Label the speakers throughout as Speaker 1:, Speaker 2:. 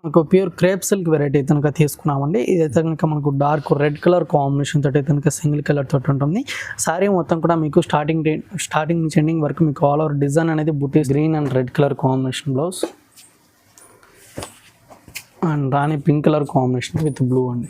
Speaker 1: మనకు pure crepe silk variety కనుక తీసుకున్నామండి. ఇదైతే కనుక మనకు డార్క్ రెడ్ కలర్ కాంబినేషన్ తోటి కనుక సింగిల్ కలర్ తోటి ఉంటుంది. సారీ మొత్తం కూడా మీకు స్టార్టింగ్ నుంచి ఎండింగ్ వరకు మీకు ఆల్ ఓవర్ డిజైన్ అనేది బుటీస్ green and red colour combination blouse and rani pink colour combination with blue అండి.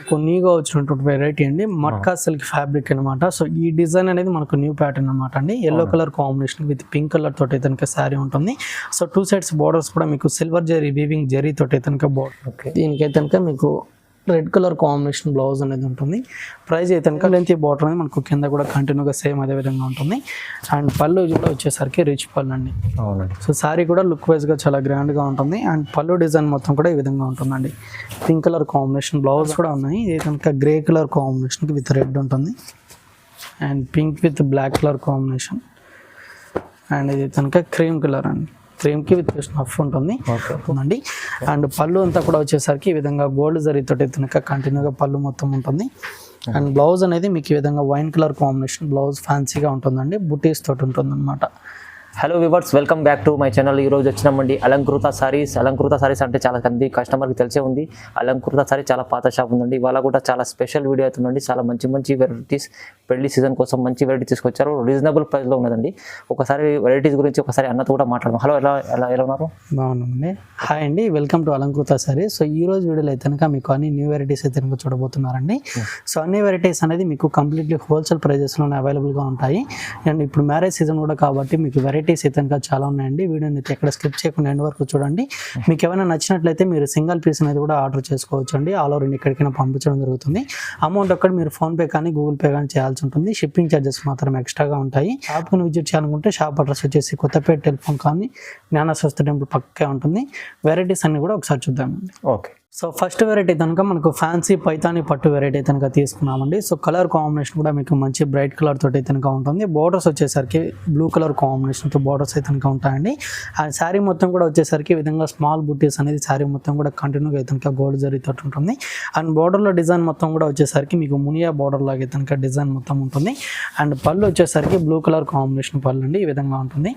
Speaker 1: కొన్నిగా వచ్చినటువంటి వెరైటీ అండి మట్కా సిల్క్ ఫ్యాబ్రిక్ అనమాట. సో ఈ డిజైన్ అనేది మనకు న్యూ ప్యాటర్న్ అనమాట అండి. Yellow colour combination with pink colour తోటి కనుక శారీ ఉంటుంది. సో 2 సైడ్స్ బోర్డర్స్ కూడా మీకు సిల్వర్ జరీ వీవింగ్ జరీ తోటి కనుక బోర్డర్. దీనికైతే కనుక మీకు రెడ్ కలర్ కాంబినేషన్ బ్లౌజ్ అనేది ఉంటుంది. ప్రైస్ అయితే కనుక లెంత్ బార్డర్ అనేది మనకు కింద కూడా కంటిన్యూగా సేమ్ అదే విధంగా ఉంటుంది. అండ్ పళ్ళు కూడా వచ్చేసరికి రిచ్ పళ్ళు అండి. సో శారీ కూడా లుక్ వైజ్గా చాలా గ్రాండ్గా ఉంటుంది. అండ్ పళ్ళు డిజైన్ మొత్తం కూడా ఈ విధంగా ఉంటుందండి. పింక్ కలర్ కాంబినేషన్ బ్లౌజ్ కూడా ఉన్నాయి. ఇది కనుక grey colour combination with red ఉంటుంది. And pink with black colour combination. And ఇది కనుక క్రీమ్ కలర్ అండి. క్రీమ్కి విత్ స్నఫ్ ఉంటుంది అండి. అండ్ పళ్ళు అంతా కూడా వచ్చేసరికి ఈ విధంగా గోల్డ్ జరీతో కనుక కంటిన్యూగా పళ్ళు మొత్తం ఉంటుంది. అండ్ బ్లౌజ్ అనేది మీకు ఈ విధంగా వైన్ కలర్ కాంబినేషన్ బ్లౌజ్ ఫ్యాన్సీగా ఉంటుందండి. బుటీస్ తోటి ఉంటుంది అనమాట.
Speaker 2: Hello viewers, welcome back to my channel. ఈరోజు వచ్చినామండి అలంకృత సారీస్. అలంకృత సారీస్ అంటే చాలా మంది కస్టమర్కి తెలిసే ఉంది. అలంకృత సారీ చాలా పాత షాప్ ఉందండి. ఇవాళ కూడా చాలా స్పెషల్ వీడియో అవుతుందండి. చాలా మంచి మంచి వెరైటీస్ పెళ్లి సీజన్ కోసం మంచి వెరైటీ తీసుకొచ్చారు. రీజనబుల్ ప్రైస్లో ఉన్నదండి. ఒకసారి వెరైటీస్ గురించి ఒకసారి అన్నతో కూడా మాట్లాడదాం. హలో, ఎలా ఉన్నారు?
Speaker 1: బాగున్నామండి. హాయ్ అండి, welcome to Alankrita sorry. So ఈ రోజు వీడియోలో అయితే కనుక మీకు అన్ని న్యూ వెరైటీస్ అయితే కనుక చూడబోతున్నారండి. సో అన్ని వెరైటీస్ అనేది మీకు కంప్లీట్లీ హోల్సేల్ ప్రైజెస్లోనే అవైలబుల్గా ఉంటాయి. అండ్ ఇప్పుడు మ్యారేజ్ సీజన్ కూడా కాబట్టి మీకు వెరైటీస్ అయితే కనుక చాలా ఉన్నాయండి. వీడియోని అయితే ఎక్కడ స్కిప్ చేయకుండా ఎండ్ వరకు చూడండి. మీకు ఏమైనా నచ్చినట్లయితే మీరు సింగిల్ పీస్ అనేది కూడా ఆర్డర్ చేసుకోవచ్చు అండి. ఆల్ ఓవర్ ఇండియా ఎక్కడికైనా పంపించడం జరుగుతుంది. అమౌంట్ ఒక్కడ మీరు ఫోన్పే కానీ గూగుల్ పే కానీ చేయాల్సి ఉంటుంది. షిప్పింగ్ ఛార్జెస్ మాత్రం ఎక్స్ట్రాగా ఉంటాయి. షాప్ని విజిట్ చేయాలనుకుంటే షాప్ అడ్రస్ వచ్చేసి కొత్తపేట టెలిఫోన్ కానీ జ్ఞానశాస్త్రి టెంపుల్ పక్కే ఉంటుంది. వెరైటీస్ అన్ని కూడా ఒకసారి చూద్దామండి.
Speaker 2: ఓకే.
Speaker 1: సో ఫస్ట్ వెరైటీ కనుక మనకు ఫ్యాన్సీ పైతాని పట్టు వెరైటీ కనుక తీసుకున్నామండి. సో కలర్ కాంబినేషన్ కూడా మీకు మంచి బ్రైట్ కలర్ తోటి కనుక ఉంటుంది. బోర్డర్స్ వచ్చేసరికి బ్లూ కలర్ కాంబినేషన్తో బోర్డర్స్ అయితే కనుక ఉంటాయండి. అండ్ శారీ మొత్తం కూడా వచ్చేసరికి ఈ విధంగా స్మాల్ బుటీస్ అనేది శారీ మొత్తం కూడా కంటిన్యూగా అయితే కనుక గోల్డ్ జరీతో ఉంటుంది. అండ్ బోర్డర్లో డిజైన్ మొత్తం కూడా వచ్చేసరికి మీకు మునియా బోర్డర్ లాగా అయితే కనుక డిజైన్ మొత్తం ఉంటుంది. అండ్ పళ్ళు వచ్చేసరికి బ్లూ కలర్ కాంబినేషన్ పళ్ళు అండి ఈ విధంగా ఉంటుంది.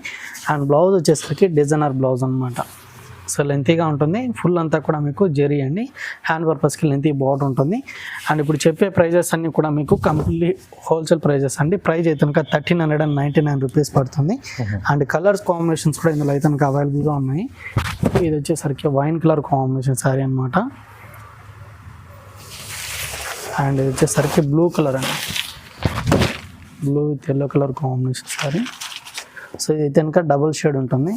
Speaker 1: అండ్ బ్లౌజ్ వచ్చేసరికి డిజైనర్ బ్లౌజ్ అనమాట. సో లెంతీగా ఉంటుంది. ఫుల్ అంతా కూడా మీకు జెరీ అండి. హ్యాండ్ పర్పస్కి లెంతీ బార్డర్ ఉంటుంది. అండ్ ఇప్పుడు చెప్పే ప్రైజెస్ అన్నీ కూడా మీకు కంప్లీట్లీ హోల్సేల్ ప్రైజెస్ అండి. ప్రైస్ అయితే కనుక 1399 రూపీస్ పడుతుంది. అండ్ కలర్స్ కాంబినేషన్స్ కూడా ఇందులో అయితే కనుక అవైలబుల్గా ఉన్నాయి. ఇది వచ్చేసరికి వైన్ కలర్ కాంబినేషన్ శారీ అనమాట. అండ్ ఇది వచ్చేసరికి బ్లూ కలర్ అండి. Blue with yellow colour combination sari. So ఇది అయితే కనుక డబుల్ షేడ్ ఉంటుంది.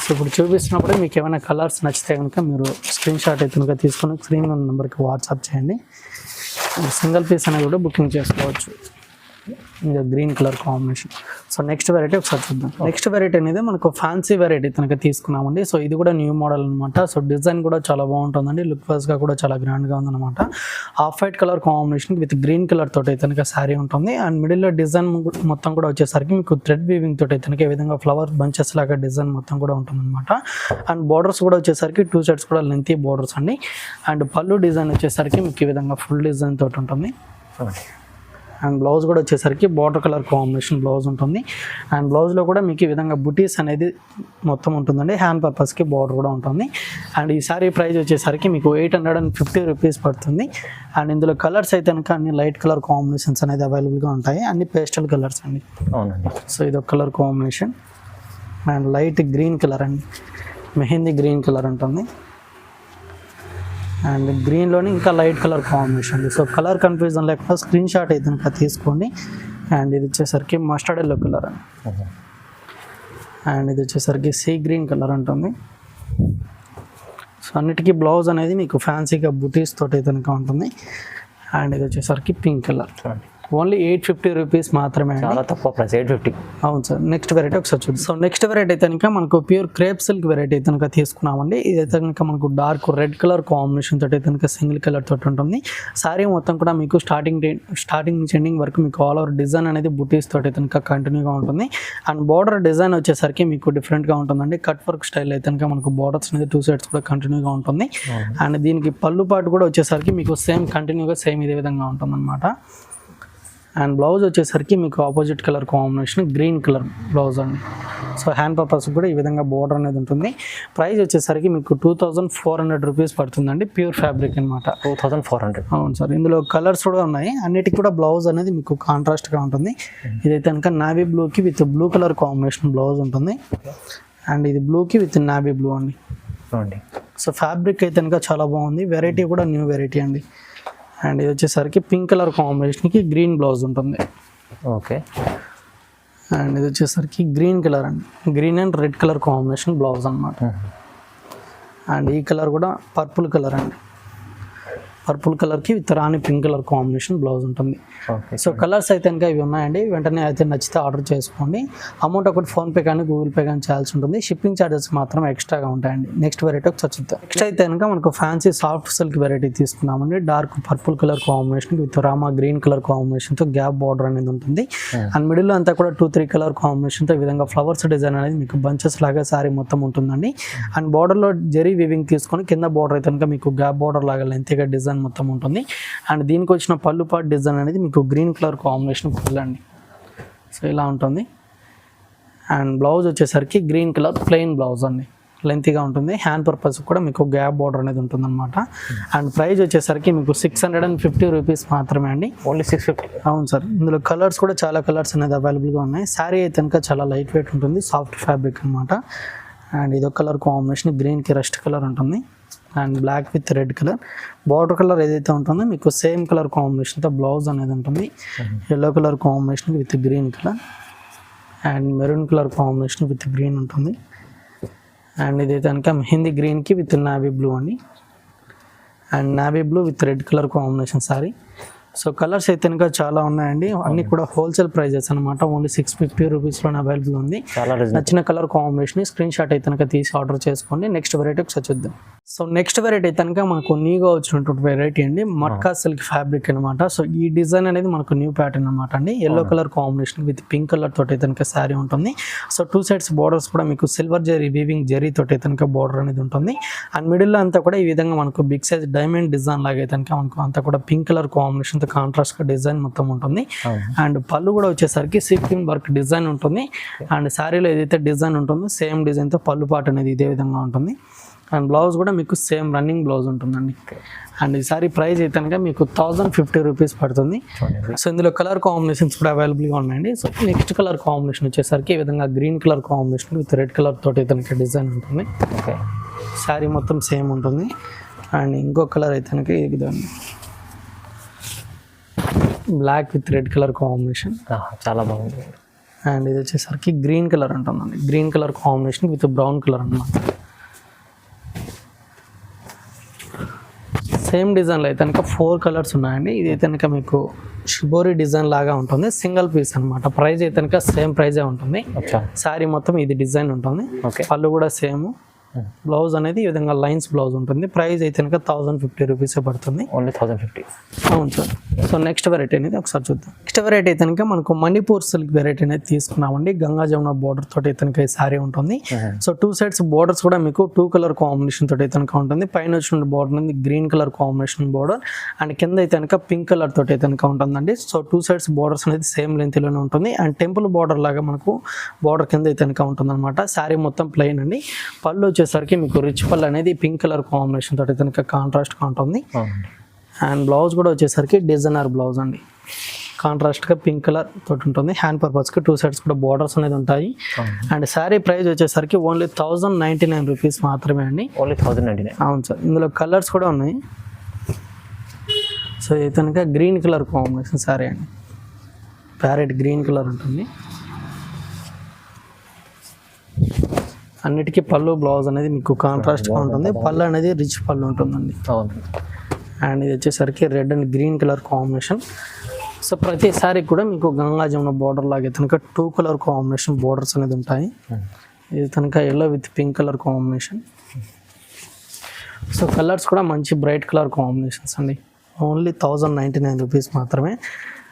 Speaker 1: సో ఇప్పుడు చూపిస్తున్నప్పుడే మీకు ఏమైనా కలర్స్ నచ్చితే కనుక మీరు స్క్రీన్ షాట్ అయితే కనుక తీసుకొని స్క్రీన్ ఉన్న నెంబర్కి వాట్సాప్ చేయండి. సింగిల్ పీస్ అనేది కూడా బుకింగ్ చేసుకోవచ్చు. ఇంకా green colour combination. So next variety ఒకసారి చూద్దాం. నెక్స్ట్ వెరైటీ అనేది మనకు ఫ్యాన్సీ వెరైటీ కనుక తీసుకున్నామండి. సో ఇది కూడా న్యూ మోడల్ అనమాట. సో డిజైన్ కూడా చాలా బాగుంటుందండి. లుక్ వైజ్గా కూడా చాలా గ్రాండ్గా ఉందన్నమాట. Off white colour combination with green colour తోటి అయితే కనుక శారీ ఉంటుంది. అండ్ మిడిల్లో డిజైన్ మొత్తం కూడా వచ్చేసరికి మీకు థ్రెడ్ వీవింగ్ తోటి అయితే కనుక ఈ విధంగా ఫ్లవర్ బంచెస్ లాగా డిజైన్ మొత్తం కూడా ఉంటుందన్నమాట. అండ్ బోర్డర్స్ కూడా వచ్చేసరికి 2 సైడ్స్ కూడా లెంతీ బోర్డర్స్ అండి. అండ్ పళ్ళు డిజైన్ వచ్చేసరికి మీకు ఈ విధంగా ఫుల్ డిజైన్ తోటి ఉంటుంది. అండ్ బ్లౌజ్ కూడా వచ్చేసరికి బార్డర్ కలర్ కాంబినేషన్ బ్లౌజ్ ఉంటుంది. అండ్ బ్లౌజ్లో కూడా మీకు ఈ విధంగా బుటీస్ అనేది మొత్తం ఉంటుందండి. హ్యాండ్ పర్పస్కి బార్డర్ కూడా ఉంటుంది. అండ్ ఈ సారీ ప్రైస్ వచ్చేసరికి మీకు 850 రూపీస్ పడుతుంది. అండ్ ఇందులో కలర్స్ అయితే కనుక అన్ని లైట్ కలర్ కాంబినేషన్స్ అనేది అవైలబుల్గా ఉంటాయి. అన్ని పేస్టల్ కలర్స్ అండి.
Speaker 2: అవునండి.
Speaker 1: సో ఇది ఒక colour combination. And light green colour అండి. మెహందీ గ్రీన్ కలర్ ఉంటుంది. అండ్ గ్రీన్లోనే ఇంకా light colour combination. So colour confusion లేకుండా స్క్రీన్ షాట్ అయితే కనుక తీసుకోండి. అండ్ ఇది వచ్చేసరికి మస్టర్డ్ ఎల్లో కలర్ అండి. అండ్ ఇది వచ్చేసరికి సీ గ్రీన్ కలర్ ఉంటుంది. సో అన్నిటికీ బ్లౌజ్ అనేది మీకు ఫ్యాన్సీగా బుటీస్ తోటి అయితే కనుక ఉంటుంది. అండ్ ఇది వచ్చేసరికి పింక్ కలర్. ఓన్లీ 850 రూపీస్ మాత్రమే.
Speaker 2: చాలా తక్కువ ప్రైస్, 850.
Speaker 1: అవును సార్. నెక్స్ట్ వెరైటీ ఒకసారి చూద్దాం. సో నెక్స్ట్ వెరైటీ అయితే కనుక మనకు ప్యూర్ క్రేప్ సిల్క్ వెరైటీ కనుక తీసుకున్నామండి. ఇదైతే కనుక మనకు డార్క్ రెడ్ కలర్ కాంబినేషన్ తోటి కనుక సింగిల్ కలర్ తోటి ఉంటుంది. శారీ మొత్తం కూడా మీకు స్టార్టింగ్ నుంచి ఎండింగ్ వరకు మీకు ఆల్ ఓవర్ డిజైన్ అనేది బుటీస్ తోటి కనుక కంటిన్యూగా ఉంటుంది. అండ్ బార్డర్ డిజైన్ వచ్చేసరికి మీకు డిఫరెంట్గా ఉంటుందండి. కట్ వర్క్ స్టైల్ అయితే కనుక మనకు బార్డర్స్ అనేది 2 సైడ్స్ కూడా కంటిన్యూగా ఉంటుంది. అండ్ దీనికి పళ్ళు పాటు కూడా వచ్చేసరికి మీకు సేమ్ కంటిన్యూగా సేమ్ ఇదే విధంగా ఉంటుంది అనమాట. అండ్ బ్లౌజ్ వచ్చేసరికి మీకు opposite colour combination green colour blouse అండి. సో హ్యాండ్ పర్పస్ కూడా ఈ విధంగా బోర్డర్ అనేది ఉంటుంది. ప్రైస్ వచ్చేసరికి మీకు 2400 రూపీస్ పడుతుందండి. ప్యూర్ ఫ్యాబ్రిక్ అనమాట.
Speaker 2: 2400.
Speaker 1: అవును సార్. ఇందులో కలర్స్ కూడా ఉన్నాయి. అన్నిటికీ కూడా బ్లౌజ్ అనేది మీకు కాంట్రాస్ట్గా ఉంటుంది. ఇదైతే కనుక నావీ బ్లూకి with blue colour combination blouse ఉంటుంది. అండ్ ఇది బ్లూకి విత్ నావీ బ్లూ అండి. సో ఫ్యాబ్రిక్ అయితే కనుక చాలా బాగుంది. వెరైటీ కూడా న్యూ వెరైటీ అండి. అండ్ ఇది వచ్చేసరికి పింక్ కలర్ కాంబినేషన్కి గ్రీన్ బ్లౌజ్ ఉంటుంది.
Speaker 2: ఓకే.
Speaker 1: అండ్ ఇది వచ్చేసరికి గ్రీన్ కలర్ అండి. Green and red colour combination blouse అన్నమాట. అండ్ ఈ కలర్ కూడా పర్పుల్ కలర్ అండి. పర్పుల్ కలర్కి with Rani pink colour combination blouse ఉంటుంది. సో కలర్స్ అయితే ఇంకా ఇవి ఉన్నాయండి. వెంటనే అయితే నచ్చితే ఆర్డర్ చేసుకోండి. అమౌంట్ ఒకటి ఫోన్పే కానీ గూగుల్ పే కానీ చేయాల్సి ఉంటుంది. షిప్పింగ్ ఛార్జెస్ మాత్రం ఎక్స్ట్రాగా ఉంటాయండి. నెక్స్ట్ వెరైటీ ఒకసారి చూద్దాం. నెక్స్ట్ అయితే కనుక మనకు ఫ్యాన్సీ సాఫ్ట్ సిల్క్ వెరైటీ తీసుకున్నామండి. Dark purple colour combination with Rama green colour కాంబినేషన్తో గ్యాప్ బార్డర్ అనేది ఉంటుంది. అండ్ మిడిల్లో అంతా కూడా 2-3 కలర్ కాంబినేషన్తో ఈ విధంగా ఫ్లవర్స్ డిజైన్ అనేది మీకు బంచెస్ లాగా శారీ మొత్తం ఉంటుందండి. అండ్ బార్డర్లో జెరీ వీవింగ్ తీసుకొని కింద బార్డర్ అయితే కనుక మీకు గ్యాప్ బార్డర్ లాగా లెంతీగా డిజైన్ మొత్తం ఉంటుంది. అండ్ దీనికి వచ్చిన పళ్ళు పార్ట్ డిజైన్ అనేది మీకు గ్రీన్ కలర్ కాంబినేషన్ ఫుల్ అండి. సో ఇలా ఉంటుంది. అండ్ బ్లౌజ్ వచ్చేసరికి గ్రీన్ కలర్ ప్లెయిన్ బ్లౌజ్ అండి. లెంతీగా ఉంటుంది. హ్యాండ్ పర్పస్ కూడా మీకు గ్యాప్ బార్డర్ అనేది ఉంటుంది అనమాట. అండ్ ప్రైస్ వచ్చేసరికి మీకు 650 రూపీస్ మాత్రమే అండి.
Speaker 2: ఓన్లీ 650.
Speaker 1: అవును సార్. ఇందులో కలర్స్ కూడా చాలా కలర్స్ అనేది అవైలబుల్గా ఉన్నాయి. శారీ అయితే కనుక చాలా లైట్ వెయిట్ ఉంటుంది. సాఫ్ట్ ఫ్యాబ్రిక్ అనమాట. అండ్ ఇదొక కలర్ కాంబినేషన్ గ్రీన్కి రస్ట్ కలర్ ఉంటుంది. And black with red colour border colour ఏదైతే ఉంటుందో మీకు సేమ్ కలర్ కాంబినేషన్తో బ్లౌజ్ అనేది ఉంటుంది. Yellow colour combination with green colour and maroon colour combination with green ఉంటుంది. అండ్ ఇదైతే కనుక మెహందీ గ్రీన్కి విత్ నావీ బ్లూ అండి. And navy blue with red colour combination sari. So colours అయితే కనుక చాలా ఉన్నాయండి. అన్నీ కూడా హోల్సేల్ ప్రైజెస్ అనమాట. ఓన్లీ 650 రూపీస్లోనే అవైలబుల్ ఉంది. నచ్చిన కలర్ కాంబినేషన్ స్క్రీన్ షాట్ అయితే కనుక తీసి ఆర్డర్ చేసుకోండి. నెక్స్ట్ వెరైటీ ఒకసారి చూద్దాం. సో నెక్స్ట్ వెరైటీ అయితే కనుక మనకు న్యూగా వచ్చినటువంటి వెరైటీ అండి. మట్కా సిల్క్ ఫ్యాబ్రిక్ అనమాట. సో ఈ డిజైన్ అనేది మనకు న్యూ ప్యాటర్న్ అనమాట అండి. Yellow colour combination with pink colour తోటి అయితే కనుక శారీ ఉంటుంది. సో 2 సైడ్స్ బార్డర్స్ కూడా మీకు సిల్వర్ జరీ వీవింగ్ జరీ తోటి అయితే కనుక బార్డర్ అనేది ఉంటుంది. అండ్ మిడిల్లో అంతా కూడా ఈ విధంగా మనకు బిగ్ సైజ్ డైమండ్ డిజైన్ లాగా అయితే కనుక మనకు అంతా కూడా పింక్ కలర్ కాంబినేషన్ కాంట్రాస్ట్ గా డిజైన్ మొత్తం ఉంటుంది. అండ్ పళ్ళు కూడా వచ్చేసరికి సీక్వెన్స్ వర్క్ డిజైన్ ఉంటుంది. అండ్ శారీలో ఏదైతే డిజైన్ ఉంటుందో సేమ్ డిజైన్ తో పళ్ళు పాటు అనేది ఇదే విధంగా ఉంటుంది. అండ్ బ్లౌజ్ కూడా మీకు సేమ్ రన్నింగ్ బ్లౌజ్ ఉంటుందండి. అండ్ ఈ సారీ ప్రైస్ అయితే కనుక మీకు 1050 రూపీస్ పడుతుంది. సో ఇందులో కలర్ కాంబినేషన్స్ కూడా అవైలబుల్గా ఉన్నాయండి. సో నెక్స్ట్ కలర్ కాంబినేషన్ వచ్చేసరికి ఈ విధంగా green colour combination with red colour తోటి అయితే డిజైన్ ఉంటుంది. శారీ మొత్తం సేమ్ ఉంటుంది. అండ్ ఇంకో కలర్ అయితే కనుక ఈ విధంగా black with red colour combination
Speaker 2: చాలా బాగుంది.
Speaker 1: అండ్ ఇది వచ్చేసరికి గ్రీన్ కలర్ ఉంటుందండి. Green colour combination with brown colour అన్నమాట. సేమ్ డిజైన్లో అయితే కనుక 4 కలర్స్ ఉన్నాయండి. ఇది అయితే కనుక మీకు షిబోరి డిజైన్ లాగా ఉంటుంది. సింగిల్ పీస్ అనమాట. ప్రైస్ అయితే కనుక సేమ్ ప్రైజే ఉంటుంది. శారీ మొత్తం ఇది డిజైన్ ఉంటుంది. పళ్ళు కూడా సేమ్. బ్లౌజ్ అనేది ఈ విధంగా లైన్స్ బ్లౌజ్ ఉంటుంది. ప్రైస్ అయితే కనుక 1050 రూపీసే పడుతుంది.
Speaker 2: ఓన్లీ 1050.
Speaker 1: అవును సార్. సో నెక్స్ట్ వెరైటీ అనేది ఒకసారి చూద్దాం. నెక్స్ట్ వెరైటీ అయితే కనుక మనకు మణిపూర్ సిల్క్ వెరైటీ అనేది తీసుకున్నామండి. గంగా జమున బోర్డర్ తోటి అయితే కనుక ఈ శారీ ఉంటుంది. సో 2 సైడ్స్ బోర్డర్స్ కూడా మీకు 2 కలర్ కాంబినేషన్ తోటి అయితే కనుక ఉంటుంది. పైన వచ్చిన బోర్డర్ అనేది green colour combination border and కింద అయితే కనుక పింక్ కలర్ తోటి అయితే కనుక ఉంటుందండి. సో 2 సైడ్స్ బోర్డర్స్ అనేది సేమ్ లెంత్లోనే ఉంటుంది. అండ్ టెంపుల్ బోర్డర్ లాగా మనకు బోర్డర్ కింద అయితే కనుక ఉంటుంది అనమాట. శారీ మొత్తం ప్లెయిన్ అండి. పళ్ళు వచ్చేసరికి మీకు రిచ్ పళ్ళు అనేది పింక్ కలర్ కాంబినేషన్ తోటి అయితే కనుక కాంట్రాస్ట్గా ఉంటుంది. అండ్ బ్లౌజ్ కూడా వచ్చేసరికి డిజైనర్ బ్లౌజ్ అండి. కాంట్రాస్ట్గా పింక్ కలర్ తోటి ఉంటుంది. హ్యాండ్ పర్పస్కి 2 సైడ్స్ కూడా బార్డర్స్ అనేది ఉంటాయి. అండ్ శారీ ప్రైస్ వచ్చేసరికి ఓన్లీ 1099 రూపీస్ మాత్రమే అండి.
Speaker 2: ఓన్లీ 1099.
Speaker 1: అవును సార్. ఇందులో కలర్స్ కూడా ఉన్నాయి. సో ఇది కనుక గ్రీన్ కలర్ కాంబినేషన్ శారీ అండి. ప్యారెట్ గ్రీన్ కలర్ ఉంటుంది. అన్నిటికీ పళ్ళు బ్లౌజ్ అనేది మీకు కాంట్రాస్ట్గా ఉంటుంది. పళ్ళు అనేది రిచ్ పళ్ళు ఉంటుందండి. అండ్ ఇది వచ్చేసరికి red and green colour combination. So ప్రతి సారీ కూడా మీకు గంగా జమున బోర్డర్ లాగే కనుక 2 కలర్ కాంబినేషన్ బోర్డర్స్ అనేది ఉంటాయి. ఇది కనుక yellow with pink colour combination. So colours కూడా మంచి బ్రైట్ కలర్ కాంబినేషన్స్ అండి. ఓన్లీ 1099 రూపీస్ మాత్రమే.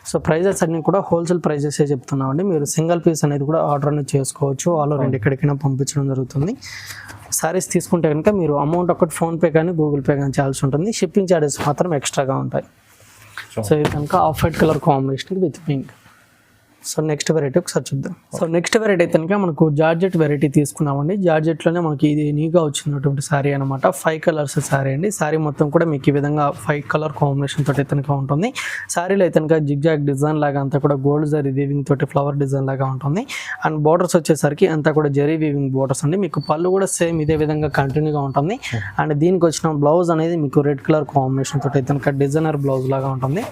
Speaker 1: సో ప్రైజెస్ అన్నీ కూడా హోల్సేల్ ప్రైజెసే చెప్తున్నామండి. మీరు సింగిల్ పీస్ అనేది కూడా ఆర్డర్ అనేది చేసుకోవచ్చు. ఆల్ ఓవర్ ఇండియా ఎక్కడికైనా పంపించడం జరుగుతుంది. సారీస్ తీసుకుంటే కనుక మీరు అమౌంట్ ఒకటి ఫోన్పే కానీ గూగుల్ పే కానీ చేయాల్సి ఉంటుంది. షిప్పింగ్ ఛార్జెస్ మాత్రం ఎక్స్ట్రాగా ఉంటాయి. సో ఇది కనుక off white colour combination with pink. So next variety ఒకసారి చూద్దాం. సో నెక్స్ట్ వెరైటీ అయితే కనుక మనకు జార్జెట్ వెరైటీ తీసుకున్నామండి. జార్జెట్లోనే మనకి ఇది నీగా వచ్చినటువంటి శారీ అనమాట. 5 కలర్స్ శారీ అండి. శారీ మొత్తం కూడా మీకు ఈ విధంగా 5 కలర్ కాంబినేషన్ తోటి అయితే కనుక ఉంటుంది. శారీలో అయితే కనుక జిగ్జాగ్ డిజైన్ లాగా అంతా కూడా గోల్డ్ జరీ వీవింగ్ తోటి ఫ్లవర్ డిజైన్ లాగా ఉంటుంది. అండ్ బోర్డర్స్ వచ్చేసరికి అంతా కూడా జరీ వీవింగ్ బోర్డర్స్ అండి. మీకు పళ్ళు కూడా సేమ్ ఇదే విధంగా కంటిన్యూగా ఉంటుంది. అండ్ దీనికి వచ్చిన బ్లౌజ్ అనేది మీకు రెడ్ కలర్ కాంబినేషన్ తోటి అయితే కనుక డిజైనర్ బ్లౌజ్ లాగా ఉంటుంది.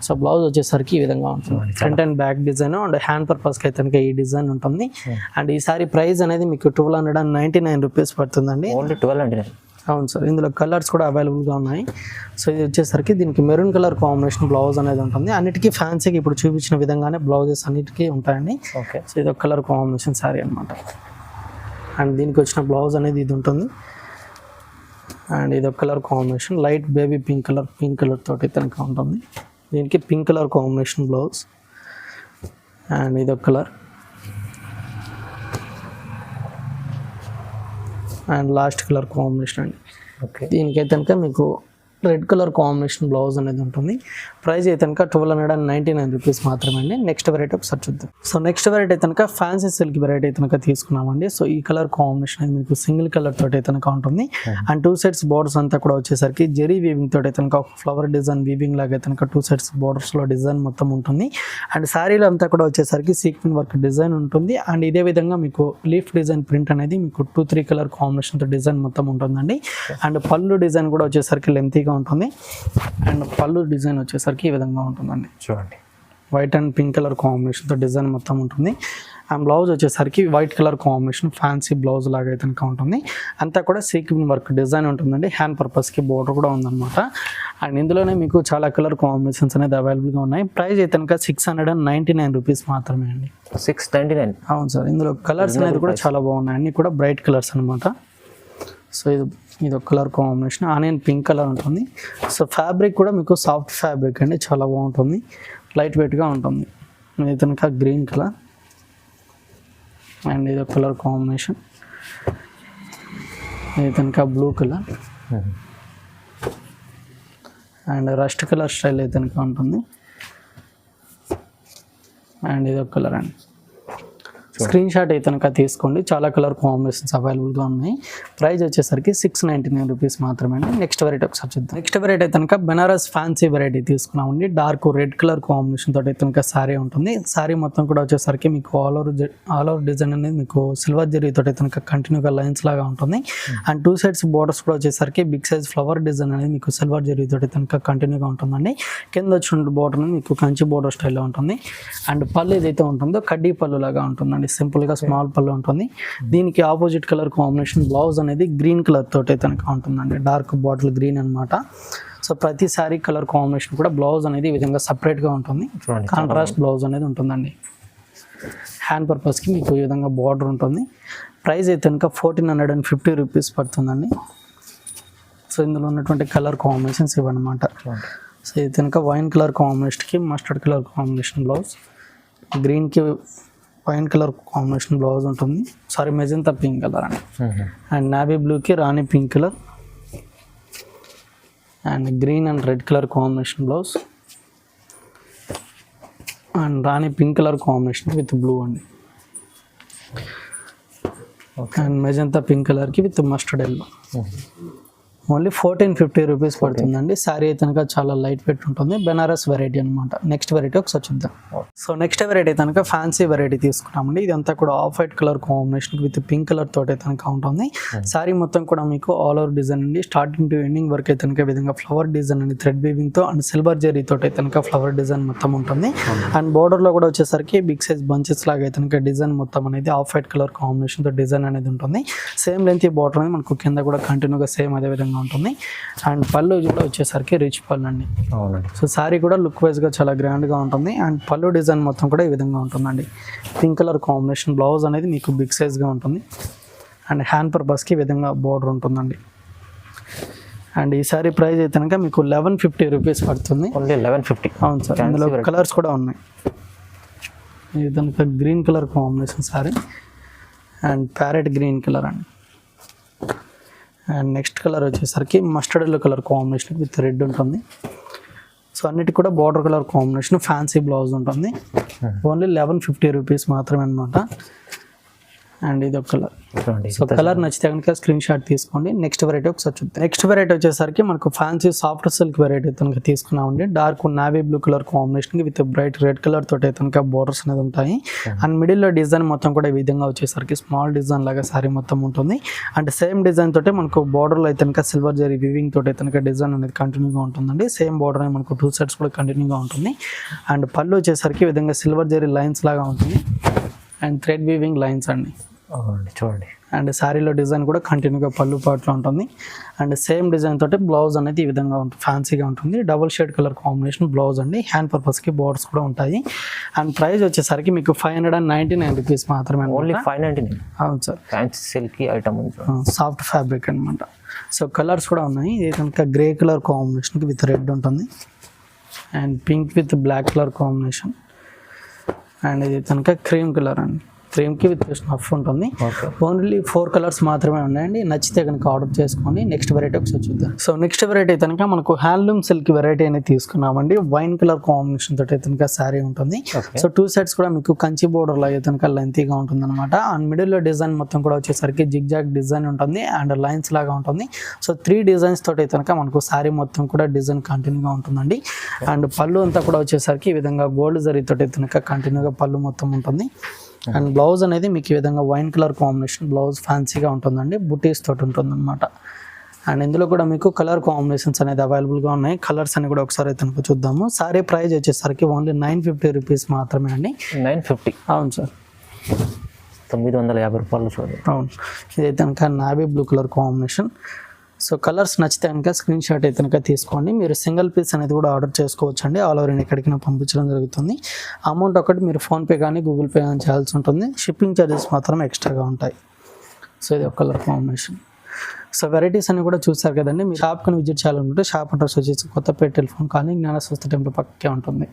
Speaker 1: సో బ్లౌజ్ వచ్చేసరికి ఈ విధంగా ఉంటుంది. Front and back design and hand పర్పస్కి అయితే కనుక ఈ డిజైన్ ఉంటుంది. అండ్ ఈ సారీ ప్రైస్ అనేది మీకు 1299 రూపీస్ పడుతుందండి.
Speaker 2: ఓన్లీ 1299.
Speaker 1: అవును సార్. ఇందులో కలర్స్ కూడా అవైలబుల్గా ఉన్నాయి. సో ఇది వచ్చేసరికి దీనికి మెరూన్ కలర్ కాంబినేషన్ బ్లౌజ్ అనేది ఉంటుంది. అన్నిటికీ ఫ్యాన్సీకి ఇప్పుడు చూపించిన విధంగానే బ్లౌజెస్ అన్నిటికీ ఉంటాయండి.
Speaker 2: ఓకే.
Speaker 1: సో ఇది ఒక కలర్ కాంబినేషన్ శారీ అనమాట. అండ్ దీనికి వచ్చిన బ్లౌజ్ అనేది ఇది ఉంటుంది. అండ్ ఇది ఒక colour combination light baby pink colour తోటి కనుక ఉంటుంది. దీనికి pink colour combination blouse. And ఇది ఒక colour. And last colour combination అండి.
Speaker 2: ఓకే.
Speaker 1: దీనికైతే కనుక మీకు రెడ్ కలర్ కాంబినేషన్ బ్లౌజ్ అనేది ఉంటుంది. ప్రైస్ అయితే కనుక 1299 రూపీస్ మాత్రమే అండి. నెక్స్ట్ వెరైటీ ఒకసారి చూద్దాం. సో నెక్స్ట్ వెరైటీ అయితే కనుక ఫ్యాన్సీ సిల్క్ వెరైటీ అయితే కనుక తీసుకున్నామండి. సో ఈ కలర్ కాంబినేషన్ అనేది మీకు సింగిల్ కలర్ తోటి అయితే కనుక ఉంటుంది. అండ్ 2 సైడ్స్ బోర్డర్స్ అంతా కూడా వచ్చేసరికి జెరీ వీవింగ్ తోటి అయితే కనుక ఫ్లవర్ డిజైన్ వీవింగ్ లాగా అయితే కనుక 2 సైడ్స్ బోర్డర్స్లో డిజైన్ మొత్తం ఉంటుంది. అండ్ శారీలో అంతా కూడా వచ్చేసరికి సీక్వెన్ వర్క్ డిజైన్ ఉంటుంది. అండ్ ఇదే విధంగా మీకు లీఫ్ డిజైన్ ప్రింట్ అనేది మీకు 2-3 కలర్ కాంబినేషన్తో డిజైన్ మొత్తం ఉంటుందండి. అండ్ పళ్ళు డిజైన్ కూడా వచ్చేసరికి లెంతీగా ఉంటుంది. అండ్ పళ్ళు డిజైన్ వచ్చేసరికి ఈ విధంగా ఉంటుందండి.
Speaker 2: చూడండి,
Speaker 1: వైట్ అండ్ పింక్ కలర్ కాంబినేషన్తో డిజైన్ మొత్తం ఉంటుంది. అండ్ బ్లౌజ్ వచ్చేసరికి white colour combination fancy blouse లాగా అయితే కనుక ఉంటుంది. అంతా కూడా సీక్వెన్ వర్క్ డిజైన్ ఉంటుందండి. హ్యాండ్ పర్పస్కి బోర్డర్ కూడా ఉందన్నమాట. అండ్ ఇందులోనే మీకు చాలా కలర్ కాంబినేషన్స్ అనేది అవైలబుల్గా ఉన్నాయి. ప్రైస్ అయితే కనుక 699 రూపీస్ మాత్రమే అండి.
Speaker 2: 699.
Speaker 1: అవును సార్. ఇందులో కలర్స్ అనేది కూడా చాలా బాగున్నాయి. అన్నీ కూడా బ్రైట్ కలర్స్ అనమాట. సో ఇది ఒక colour combination onion pink colour ఉంటుంది. సో ఫ్యాబ్రిక్ కూడా మీకు సాఫ్ట్ ఫ్యాబ్రిక్ అండి, చాలా బాగుంటుంది, లైట్ వెయిట్గా ఉంటుంది. ఇది కనుక గ్రీన్ కలర్. అండ్ ఇది ఒక కలర్ కాంబినేషన్. ఇది కనుక blue colour. And rust colour style అయితే కనుక ఉంటుంది. అండ్ ఇది ఒక కలర్ అండి. స్క్రీన్ షాట్ అయితే కనుక తీసుకోండి. చాలా కలర్ కాంబినేషన్స్ అవైలబుల్గా ఉన్నాయి. ప్రైస్ వచ్చేసరికి 699 రూపీస్ మాత్రమే అండి. నెక్స్ట్ వెరైటీ ఒకసారి చూద్దాం. నెక్స్ట్ వెరైటీ అయితే కనుక బెనారస్ ఫ్యాన్సీ వెరైటీ తీసుకున్నామండి. డార్క్ రెడ్ కలర్ కాంబినేషన్ తోటి అయితే కనుక శారీ ఉంటుంది. శారీ మొత్తం కూడా వచ్చేసరికి మీకు ఆల్ ఓవర్ డిజైన్ అనేది మీకు సిల్వర్ జరీ తోటి అయితే కనుక కంటిన్యూగా లైన్స్ లాగా ఉంటుంది. అండ్ 2 సైడ్స్ బోర్డర్స్ కూడా వచ్చేసరికి బిగ్ సైజ్ ఫ్లవర్ డిజైన్ అనేది మీకు సిల్వర్ జరీ తోటి కనుక కంటిన్యూగా ఉంటుందండి. కింద వచ్చిన బోర్డర్ మీకు కంచి బోర్డర్ స్టైల్లో ఉంటుంది. అండ్ పళ్ళు ఏదైతే ఉంటుందో కడ్డీ పళ్ళు లాగా ఉంటుందండి. సింపుల్గా స్మాల్ పళ్ళు ఉంటుంది. దీనికి ఆపోజిట్ కలర్ కాంబినేషన్ బ్లౌజ్ అనేది గ్రీన్ కలర్ తోటి కనుక ఉంటుందండి. డార్క్ బాటిల్ గ్రీన్ అనమాట. సో ప్రతి సారీ కలర్ కాంబినేషన్ కూడా బ్లౌజ్ అనేది ఈ విధంగా సపరేట్గా ఉంటుంది. కాంట్రాస్ట్ బ్లౌజ్ అనేది ఉంటుందండి. హ్యాండ్ పర్పస్కి మీకు ఈ విధంగా బార్డర్ ఉంటుంది. ప్రైస్ అయితే కనుక 1450 రూపీస్ పడుతుందండి. సో ఇందులో ఉన్నటువంటి కలర్ కాంబినేషన్స్ ఇవన్నమాట. సో ఇది కనుక వైన్ కలర్ కాంబినేషన్కి మస్టర్డ్ కలర్ కాంబినేషన్ బ్లౌజ్, గ్రీన్కి వైన్ కలర్ కాంబినేషన్ బ్లౌజ్ ఉంటుంది. సారీ మెజంతా పింక్ కలర్ అండి. అండ్ నావీ బ్లూకి rani pink colour. And green and red colour combination blouse. And rani pink colour combination with blue అండి. And magenta pink కలర్కి with mustard yellow. Only 1450 rupees పడుతుందండి. శారీ అయితే కనుక చాలా light weight ఉంటుంది. బెనారస్ వెరైటీ అనమాట. నెక్స్ట్ వెరైటీ ఒకసారి చూద్దాం. సో నెక్స్ట్ వెరైటీ కనుక ఫ్యాన్సీ వెరైటీ తీసుకున్నామండి. ఇదంతా కూడా off white colour combination with pink colour తోటి కనుక ఉంటుంది. శారీ మొత్తం కూడా మీకు ఆల్ ఓవర్ డిజైన్ అండి. స్టార్టింగ్ టు ఎండింగ్ వరకు అయితే కనుక విధంగా ఫ్లవర్ డిజైన్ అండి థ్రెడ్ వీవింగ్తో అండ్ సిల్వర్ జెరీ తోటి కనుక ఫ్లవర్ డిజైన్ మొత్తం ఉంటుంది. అండ్ బోర్డర్లో కూడా వచ్చేసరికి బిగ్ సైజ్ బంచెస్ లాగా అయితే కనుక డిజైన్ మొత్తం అనేది ఆఫ్ వైట్ కలర్ కాంబినేషన్తో డిజైన్ అనేది ఉంటుంది. సేమ్ లెంత్ బోర్డర్ అనేది మనకు కింద కూడా కంటిన్యూగా సేమ్ అదే విధంగా ఉంటుంది. అండ్ పళ్ళు కూడా వచ్చేసరికి రిచ్ పళ్ళు అండి. సో శారీ కూడా లుక్ వైజ్గా చాలా గ్రాండ్గా ఉంటుంది. అండ్ పళ్ళు డిజైన్ మొత్తం కూడా ఈ విధంగా ఉంటుందండి. పింక్ కలర్ కాంబినేషన్ బ్లౌజ్ అనేది మీకు బిగ్ సైజ్గా ఉంటుంది. అండ్ హ్యాండ్ పర్పస్కి ఈ విధంగా బోర్డర్ ఉంటుందండి. అండ్ ఈ శారీ ప్రైస్ అయితే కనుక మీకు 1150 రూపీస్ పడుతుంది.
Speaker 2: ఓన్లీ 1150.
Speaker 1: అవును సార్. ఇందులో కలర్స్ కూడా ఉన్నాయి. ఇది కనుక green colour combination sari and parrot green colour అండి. అండ్ నెక్స్ట్ కలర్ వచ్చేసరికి mustard yellow colour combination with red ఉంటుంది. సో అన్నిటి కూడా border colour combination, fancy blouse ఉంటుంది. ఓన్లీ 1150 రూపీస్ మాత్రమే అనమాట. అండ్ ఇది ఒక కలర్. సో కలర్ నచ్చితే కనుక స్క్రీన్ షాట్ తీసుకోండి. నెక్స్ట్ వెరైటీ ఒకసారి చూద్దాం. నెక్స్ట్ వెరైటీ వచ్చేసరికి మనకు ఫ్యాన్సీ సాఫ్ట్ సిల్క్ వెరైటీ కనుక తీసుకున్నామండి. Dark navy blue colour combination with bright red colour తోటి కనుక బోర్డర్స్ అనేది ఉంటాయి. అండ్ మిడిల్లో డిజైన్ మొత్తం కూడా ఈ విధంగా వచ్చేసరికి స్మాల్ డిజైన్ లాగా సారీ మొత్తం ఉంటుంది. అండ్ సేమ్ డిజైన్ తోటి మనకు బోర్డర్లో అయితే కనుక సిల్వర్ జరీ వివింగ్ తోటి కనుక డిజైన్ అనేది కంటిన్యూగా ఉంటుందండి. సేమ్ బోర్డర్ మనకు 2 సెట్స్ కూడా కంటిన్యూగా ఉంటుంది. అండ్ పళ్ళు వచ్చేసరికి ఈ విధంగా సిల్వర్ జరీ లైన్స్ లాగా ఉంటుంది. అండ్ థ్రెడ్ వీవింగ్ లైన్స్ అండి
Speaker 2: చూడండి.
Speaker 1: అండ్ శారీలో డిజైన్ కూడా కంటిన్యూగా పళ్ళు పాటలో ఉంటుంది. అండ్ సేమ్ డిజైన్ తోటి బ్లౌజ్ అనేది ఈ విధంగా ఉంటుంది, ఫ్యాన్సీగా ఉంటుంది. Double shade colour combination blouse అండి. హ్యాండ్ పర్పస్కి బోర్డర్స్ కూడా ఉంటాయి. అండ్ ప్రైస్ వచ్చేసరికి మీకు 599 రూపీస్ మాత్రమే.
Speaker 2: ఓన్లీ 599.
Speaker 1: అవును sir.
Speaker 2: Fancy silk item,
Speaker 1: soft fabric అనమాట. సో కలర్స్ కూడా ఉన్నాయి. ఇది కనుక గ్రే కలర్ కాంబినేషన్కి విత్ రెడ్ ఉంటుంది. And pink with black colour combination. And ఇది కనుక క్రీమ్ కలర్ అండి. క్రీమ్కి విత్ స్నఫ్ ఉంటుంది. ఓన్లీ 4 కలర్స్ మాత్రమే ఉన్నాయండి. నచ్చితే కనుక ఆర్డర్ చేసుకోండి. నెక్స్ట్ వెరైటీ ఒకసారి చూద్దాం. సో నెక్స్ట్ వెరైటీ కనుక మనకు హ్యాండ్లూమ్ సిల్క్ వెరైటీ అనేది తీసుకున్నామండి. వైన్ కలర్ కాంబినేషన్ తోటి కనుక శారీ ఉంటుంది. సో 2 సెట్స్ కూడా మీకు కంచి బోర్డర్ లాగా కనుక లెంతీగా ఉంటుంది అనమాట. అండ్ మిడిల్లో డిజైన్ మొత్తం కూడా వచ్చేసరికి జిగ్జాగ్ డిజైన్ ఉంటుంది. అండ్ లైన్స్ లాగా ఉంటుంది. సో 3 డిజైన్స్ తోటి కనుక మనకు శారీ మొత్తం కూడా డిజైన్ కంటిన్యూగా ఉంటుందండి. అండ్ పళ్ళు అంతా కూడా వచ్చేసరికి ఈ విధంగా గోల్డ్ జరీతోటి కనుక కంటిన్యూగా పళ్ళు మొత్తం ఉంటుంది. అండ్ బ్లౌజ్ అనేది మీకు ఈ విధంగా వైన్ కలర్ కాంబినేషన్ బ్లౌజ్ ఫ్యాన్సీగా ఉంటుందండి. బుటీస్ తోటి ఉంటుంది అనమాట. అండ్ ఇందులో కూడా మీకు కలర్ కాంబినేషన్స్ అనేది అవైలబుల్గా ఉన్నాయి. కలర్స్ అని కూడా ఒకసారి అయితే చూద్దాము. సారీ ప్రైస్ వచ్చేసరికి ఓన్లీ 950 రూపీస్ మాత్రమే అండి.
Speaker 2: 950.
Speaker 1: అవును సార్.
Speaker 2: 950 రూపాయలు చూడండి.
Speaker 1: అవును. ఇదైతే కనుక navy blue colour combination. So colours నచ్చితే కనుక స్క్రీన్ షాట్ అయితే కనుక తీసుకోండి. మీరు సింగిల్ పీస్ అనేది కూడా ఆర్డర్ చేసుకోవచ్చు అండి. ఆల్ ఓవర్ ఎక్కడికైనా పంపించడం జరుగుతుంది. అమౌంట్ ఒకటి మీరు ఫోన్పే కానీ గూగుల్ పే కానీ చేయాల్సి ఉంటుంది. షిప్పింగ్ ఛార్జెస్ మాత్రం ఎక్స్ట్రాగా ఉంటాయి. సో ఇది ఒక కలర్ కాంబినేషన్. సో వెరైటీస్ అన్ని కూడా చూసారు కదండి. మీరు షాప్ కానీ విజిట్ చేయాలనుకుంటే షాప్ అడ్రస్ వచ్చేసి కొత్తపేట టెలిఫోన్ కానీ జ్ఞాన స్వస్థ టెంపుల్ పక్కకే ఉంటుంది.